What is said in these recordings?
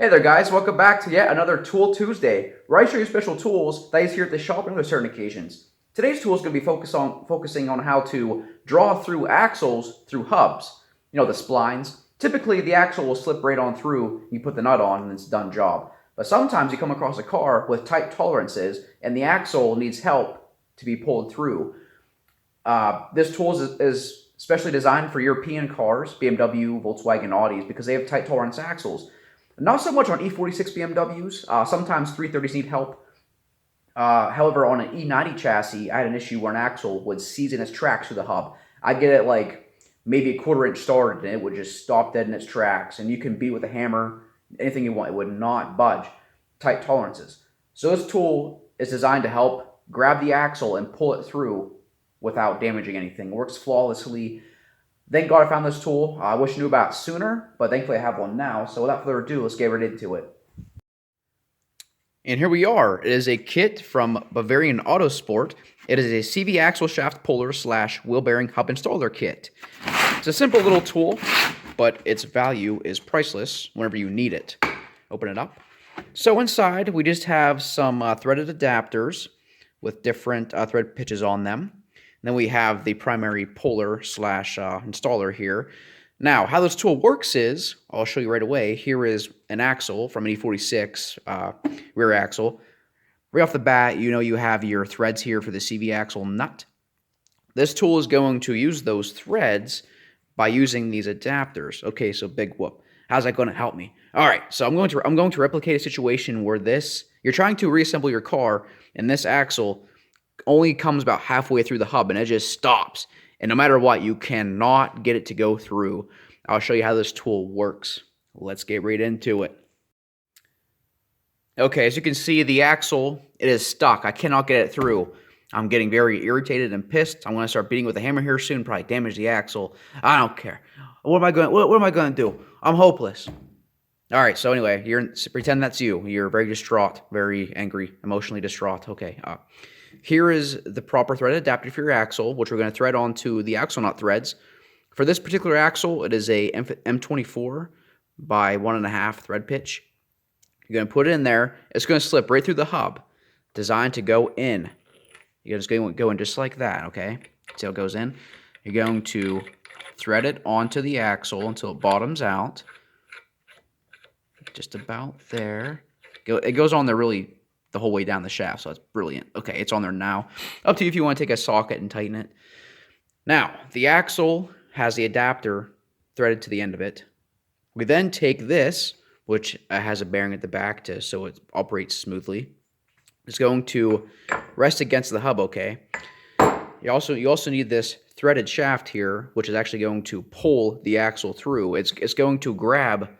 Hey there guys, welcome back to yet another Tool Tuesday, where I show you special tools that I use here at the shop on certain occasions. Today's tool is going to be focusing on how to draw through axles through hubs. You know, the splines. Typically the axle will slip right on through, you put the nut on and it's a done job. But sometimes you come across a car with tight tolerances and the axle needs help to be pulled through. This tool is specially designed for European cars, BMW, Volkswagen, Audis, because they have tight tolerance axles. Not so much on E46 BMWs. Sometimes 330s need help. However, on an E90 chassis, I had an issue where an axle would seize in its tracks through the hub. I'd get it like maybe a quarter inch started, and it would just stop dead in its tracks. And you can beat with a hammer, anything you want. It would not budge. Tight tolerances. So this tool is designed to help grab the axle and pull it through without damaging anything. It works flawlessly. Thank God I found this tool. I wish I knew about it sooner, but thankfully I have one now. So without further ado, let's get right into it. And here we are. It is a kit from Bavarian Autosport. It is a CV axle shaft puller / wheel bearing hub installer kit. It's a simple little tool, but its value is priceless whenever you need it. Open it up. So inside, we just have some threaded adapters with different thread pitches on them. Then we have the primary puller / installer here. Now, how this tool works is, I'll show you right away. Here is an axle from an E46 rear axle. Right off the bat, you know you have your threads here for the CV axle nut. This tool is going to use those threads by using these adapters. Okay, so big whoop. How's that going to help me? All right, so I'm going to replicate a situation where you're trying to reassemble your car, and this axle only comes about halfway through the hub and it just stops. And no matter what, you cannot get it to go through. I'll show you how this tool works. Let's get right into it. Okay, as you can see, the axle, it is stuck. I cannot get it through. I'm getting very irritated and pissed. I'm going to start beating with a hammer here soon, probably damage the axle. I don't care. What am I going to do? I'm hopeless. All right, so anyway, pretend that's you. You're very distraught, very angry, emotionally distraught. Okay, here is the proper thread adapter for your axle, which we're going to thread onto the axle nut threads. For this particular axle, it is a M24 by 1.5 thread pitch. You're going to put it in there. It's going to slip right through the hub, designed to go in. You're just going to go in just like that, okay? See how it goes in? You're going to thread it onto the axle until it bottoms out. Just about there. It goes on there really the whole way down the shaft, so it's brilliant. Okay, it's on there now. Up to you if you want to take a socket and tighten it. Now, the axle has the adapter threaded to the end of it. We then take this, which has a bearing at the back so it operates smoothly. It's going to rest against the hub, okay? You also need this threaded shaft here, which is actually going to pull the axle through. It's going to grab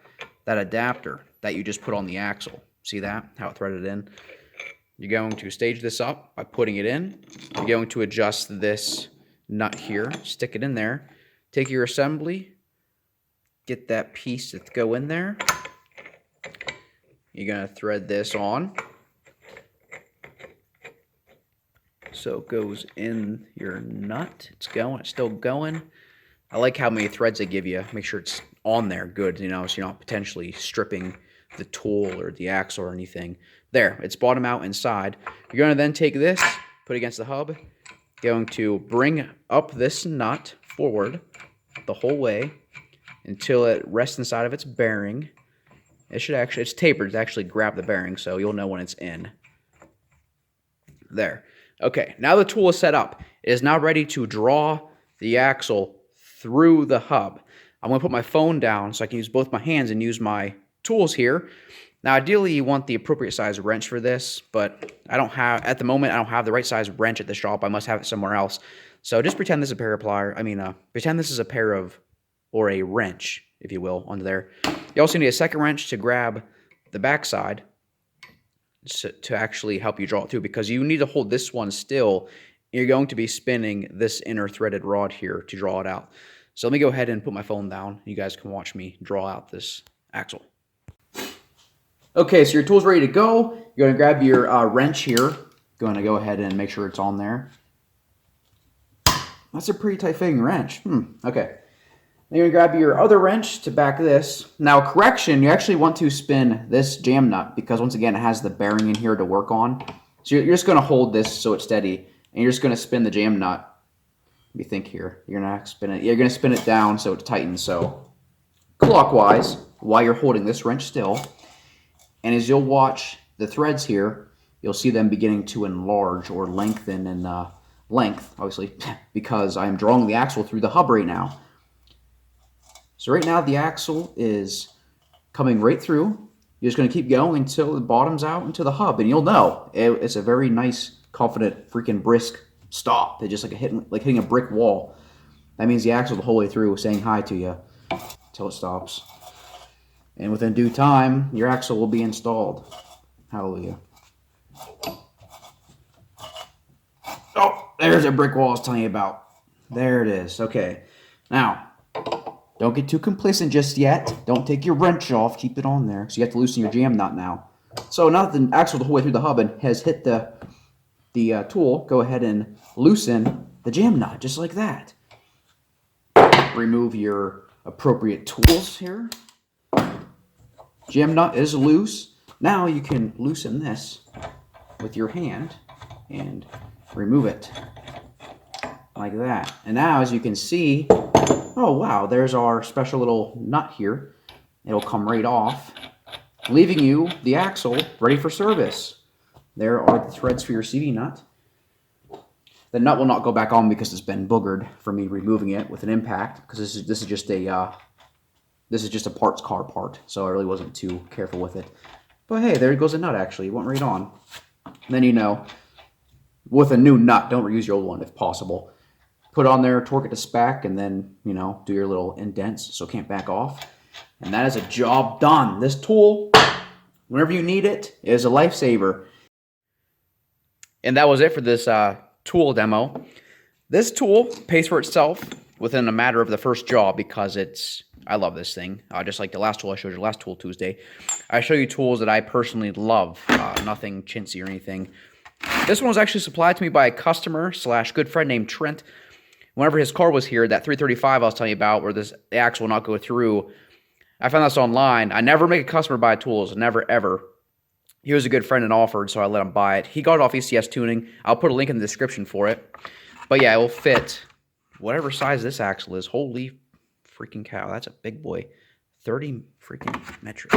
that adapter that you just put on the axle. See that? How it threaded in? You're going to stage this up by putting it in. You're going to adjust this nut here, stick it in there, take your assembly, get that piece to go in there. You're going to thread this on. So it goes in your nut. It's still going. I like how many threads they give you. Make sure it's on there good, so you're not potentially stripping the tool or the axle or anything. There, it's bottom out inside. You're going to then take this, put it against the hub, going to bring up this nut forward the whole way until it rests inside of its bearing. It's tapered to actually grab the bearing, so you'll know when it's in. There. Okay, now the tool is set up. It is now ready to draw the axle through the hub. I'm going to put my phone down so I can use both my hands and use my tools here. Now, ideally, you want the appropriate size wrench for this, but at the moment, I don't have the right size wrench at the shop. I must have it somewhere else. So just pretend this is a pair of pretend this is a pair of, or a wrench, if you will, onto there. You also need a second wrench to grab the backside to actually help you draw it through, because you need to hold this one still. You're going to be spinning this inner threaded rod here to draw it out. So let me go ahead and put my phone down. You guys can watch me draw out this axle. Okay, so your tool's ready to go. You're going to grab your wrench here. Going to go ahead and make sure it's on there. That's a pretty tight fitting wrench. Okay. Then you're going to grab your other wrench to back this. Now, correction, you actually want to spin this jam nut because, once again, it has the bearing in here to work on. So you're just going to hold this so it's steady, and you're just going to spin the jam nut. Let me think here. You're going to spin it. You're going to spin it down so it tightens. So clockwise while you're holding this wrench still. And as you'll watch the threads here, you'll see them beginning to enlarge or lengthen in length, obviously, because I'm drawing the axle through the hub right now. So right now the axle is coming right through. You're just going to keep going until it bottoms out into the hub, and you'll know it's a very nice, confident, freaking brisk stop. It's just like hitting a brick wall. That means the axle the whole way through saying hi to you until it stops. And within due time, your axle will be installed. Hallelujah. Oh, there's a brick wall I was telling you about. There it is. Okay. Now, don't get too complacent just yet. Don't take your wrench off. Keep it on there. So you have to loosen your jam nut now. So now that the axle the whole way through the hub and has hit the tool, go ahead and loosen the jam nut just like that. Remove your appropriate tools here. Jam nut is loose. Now you can loosen this with your hand and remove it like that. And now, as you can see, oh wow, there's our special little nut here. It'll come right off, leaving you the axle ready for service. There are the threads for your CV nut. The nut will not go back on because it's been boogered from me removing it with an impact, because this is just a parts car part, so I really wasn't too careful with it. But hey, there goes a nut actually. It went right on. And then, you know, with a new nut, don't reuse your old one if possible. Put it on there, torque it to spec, and then, you know, do your little indents so it can't back off. And that is a job done. This tool, whenever you need it, is a lifesaver. And that was it for this tool demo. This tool pays for itself within a matter of the first job because I love this thing. Just like the last tool I showed you, last Tool Tuesday. I show you tools that I personally love, nothing chintzy or anything. This one was actually supplied to me by a customer / good friend named Trent. Whenever his car was here, that 335 I was telling you about, where the axle will not go through, I found this online. I never make a customer buy tools, never ever. He was a good friend and offered, so I let him buy it. He got it off ECS Tuning. I'll put a link in the description for it. But yeah, it will fit whatever size this axle is. Holy freaking cow, that's a big boy. 30 freaking metric.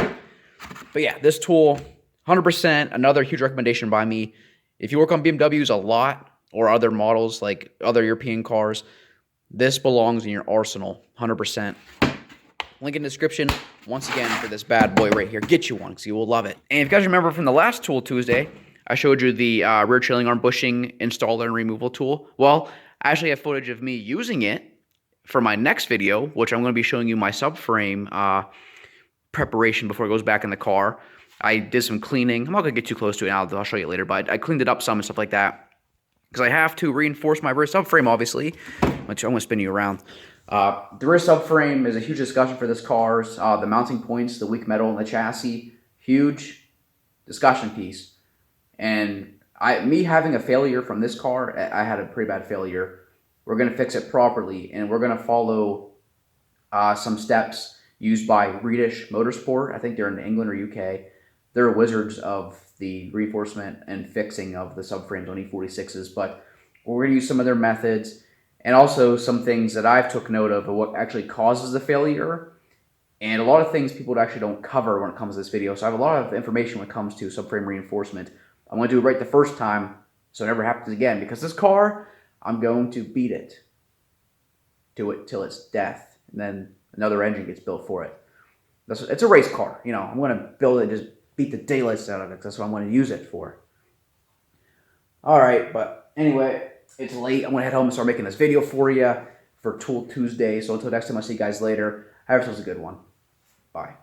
But yeah, this tool, 100%, another huge recommendation by me. If you work on BMWs a lot, or other models like other European cars, this belongs in your arsenal, 100%. Link in the description, once again, for this bad boy right here. Get you one, because you will love it. And if you guys remember from the last Tool Tuesday, I showed you the rear trailing arm bushing installer and removal tool. Well, I actually have footage of me using it for my next video, which I'm going to be showing you my subframe preparation before it goes back in the car. I did some cleaning. I'm not going to get too close to it now. I'll show you later, but I cleaned it up some and stuff like that, because I have to reinforce my rear subframe, obviously, which I'm going to spin you around. The rear subframe is a huge discussion for this car. The mounting points, the weak metal in the chassis, huge discussion piece. And me having a failure from this car, I had a pretty bad failure. We're going to fix it properly, and we're going to follow some steps used by British Motorsport. I think they're in England or UK. They're wizards of the reinforcement and fixing of the subframes on E46s, but we're going to use some of their methods and also some things that I've took note of what actually causes the failure, and a lot of things people actually don't cover when it comes to this video. So I have a lot of information when it comes to subframe reinforcement. I'm going to do it right the first time so it never happens again, because this car, I'm going to beat it till its death, and then another engine gets built for it. It's a race car, you know. I'm going to build it, just beat the daylights out of it. That's what I'm going to use it for. All right, but anyway, it's late. I'm going to head home and start making this video for you for Tool Tuesday. So until next time, I'll see you guys later. Have yourselves a good one. Bye.